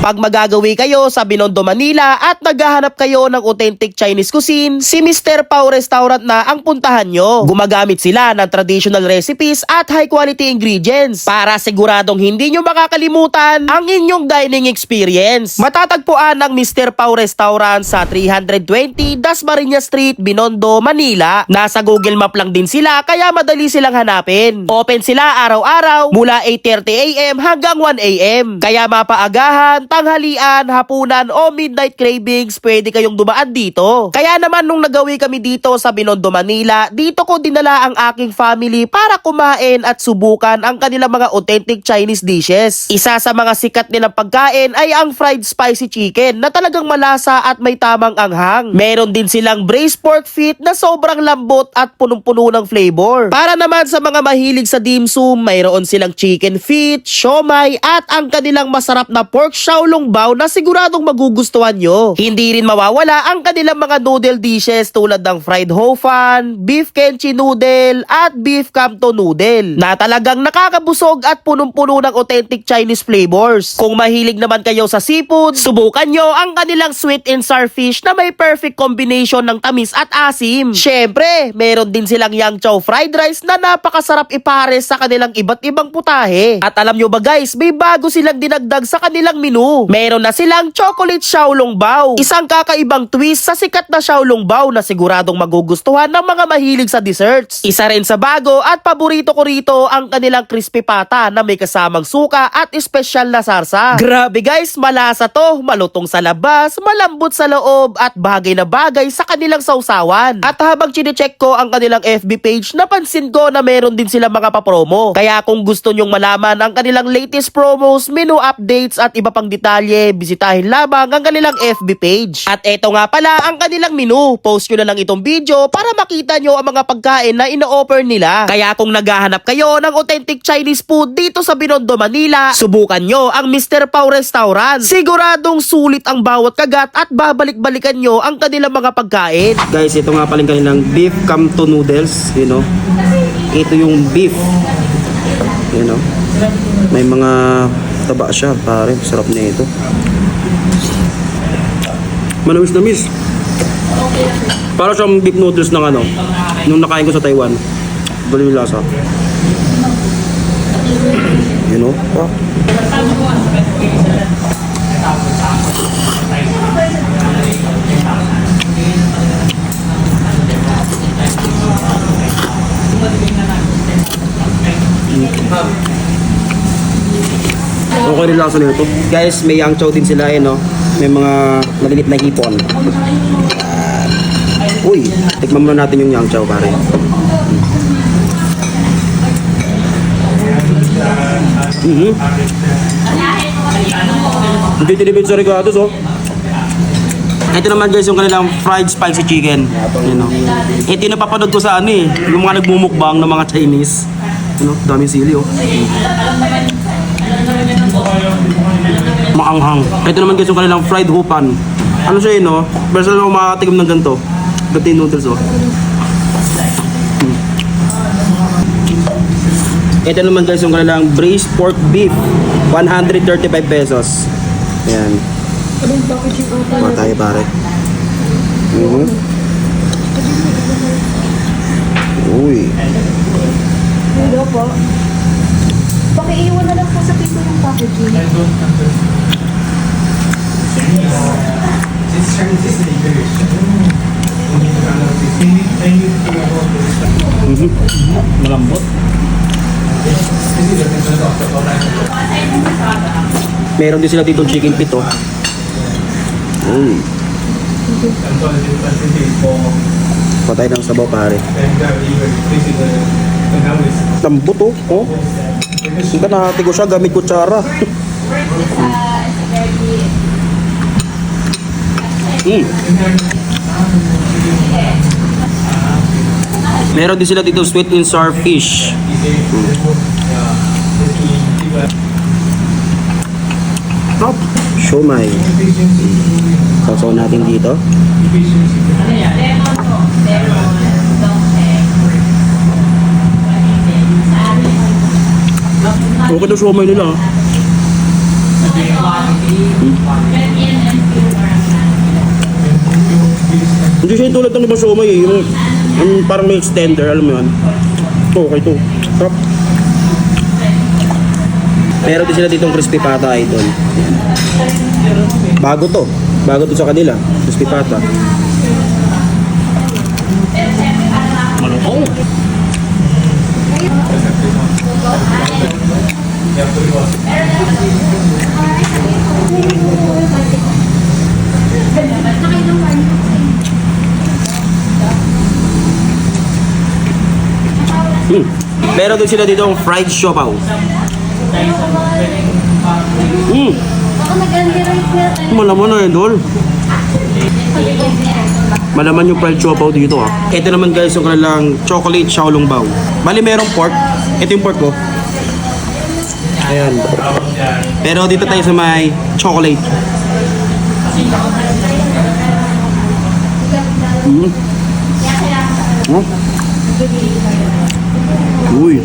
Pag magagawi kayo sa Binondo, Manila at naghahanap kayo ng authentic Chinese cuisine, si Mr. Pao Restaurant na ang puntahan nyo. Gumagamit sila ng traditional recipes at high quality ingredients para siguradong hindi nyo makakalimutan ang inyong dining experience. Matatagpuan ng Mr. Pao Restaurant sa 320 Dasmariñas Street, Binondo, Manila. Nasa Google Map lang din sila kaya madali silang hanapin. Open sila araw-araw mula 8:30 AM hanggang 1 AM. Kaya mapaagahan, tanghalian, hapunan o midnight cravings, pwede kayong dumaan dito. Kaya naman nung nagawi kami dito sa Binondo, Manila, dito ko dinala ang aking family para kumain at subukan ang kanilang mga authentic Chinese dishes. Isa sa mga sikat nilang pagkain ay ang fried spicy chicken na talagang malasa at may tamang anghang. Meron din silang braised pork feet na sobrang lambot at punong-puno ng flavor. Para naman sa mga mahilig sa dim sum, mayroon silang chicken feet, siomai at ang kanilang masarap na pork xiaolong bao na siguradong magugustuhan nyo. Hindi rin mawawala ang kanilang mga noodle dishes tulad ng fried ho fan, beef kimchi noodle at beef kamto noodle na talagang nakakabusog at punong-puno ng authentic Chinese flavors. Kung mahilig naman kayo sa seafood, subukan nyo ang kanilang sweet and sour fish na may perfect combination ng tamis at asim. Syempre, meron din silang yang chow fried rice na napakasarap ipares sa kanilang iba't ibang putahe. At alam nyo ba guys, may bago silang dinagdag sa kanilang menu. Meron na silang chocolate xiaolong bao. Isang kakaibang twist sa sikat na xiaolong bao na siguradong magugustuhan ng mga mahilig sa desserts. Isa rin sa bago at paborito ko rito ang kanilang crispy pata na may kasamang suka at espesyal na sarsa. Grabe guys, malasa to, malutong sa labas, malambot sa loob at bagay na bagay sa kanilang sausawan. At habang chinecheck ko ang kanilang FB page, napansin ko na meron din silang mga papromo. Kaya kung gusto nyong malaman ang kanilang latest promos, menu updates at iba pang detalye, bisitahin lamang ang kanilang FB page. At eto nga pala ang kanilang menu. Post ko na lang itong video para makita nyo ang mga pagkain na ino-offer nila. Kaya kung naghahanap kayo ng authentic Chinese food dito sa Binondo, Manila, subukan nyo ang Mr. Pao Restaurant. Siguradong sulit ang bawat kagat at babalik-balikan nyo ang kanilang mga pagkain. Guys, ito nga pala kanilang beef kamto noodles, you know. Ito yung beef. You know. May mga taba siya, pare. Sarap na ito. Manamis na miss. Para siyang beef noodles ng ano, nung nakain ko sa Taiwan. Bali yung lasa. You know? Okay rin lasa nito. Guys, may yang chow din sila eh, no? May mga malilit na hipon. Uy, tikman muna natin yung yang chow, pare. Hindi tinipid sa rigados, oh. Ito naman guys yung kanilang fried spicy chicken. You know. Ito yung napapanood ko sa ano eh, yung mga nagmumukbang ng mga Chinese. You know, daming sili, oh. Maanghang. Ito naman guys yung kanilang fried ho fan. Ano siya yun, no? Versa lang makakatigam ng ganito. Ganito yung noodles, oh. Ito naman guys yung kanilang braised pork beef. 135 pesos. Ayan. Mga tayo pare. Uy. Hello po. Pakiiwan na lang po sa piso ng packaging. Malambot. Meron din sila dito chicken feet, oh. Patay ng sabaw, pare. Lambot, oh. Oh. Hindi nahati ko siya gamit kutsara. Meron din sila dito sweet and sour fish. Top. Siomai. Sasaw natin dito. Okay na siomai nila. Hindi siya yung tulad ng ibang siomay eh. Yung parang may extender, alam mo yun. Ito, okay ito. Sarap. Meron din sila ditong crispy pata, idol. Bago to. Bago to sa kanila. Crispy pata. Malutong. Meron din sila ditong fried siopaw. Malaman na idol. Malaman yung fried siopaw dito ah. Ito naman guys yung kanilang chocolate xiaolong bao. Bali merong pork. Ito yung pork ko. Ayan. Pero dito tayo sa may chocolate. Oh. Uy.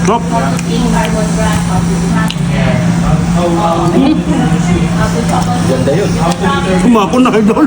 Stop. Ganda yun. Umapon na idol.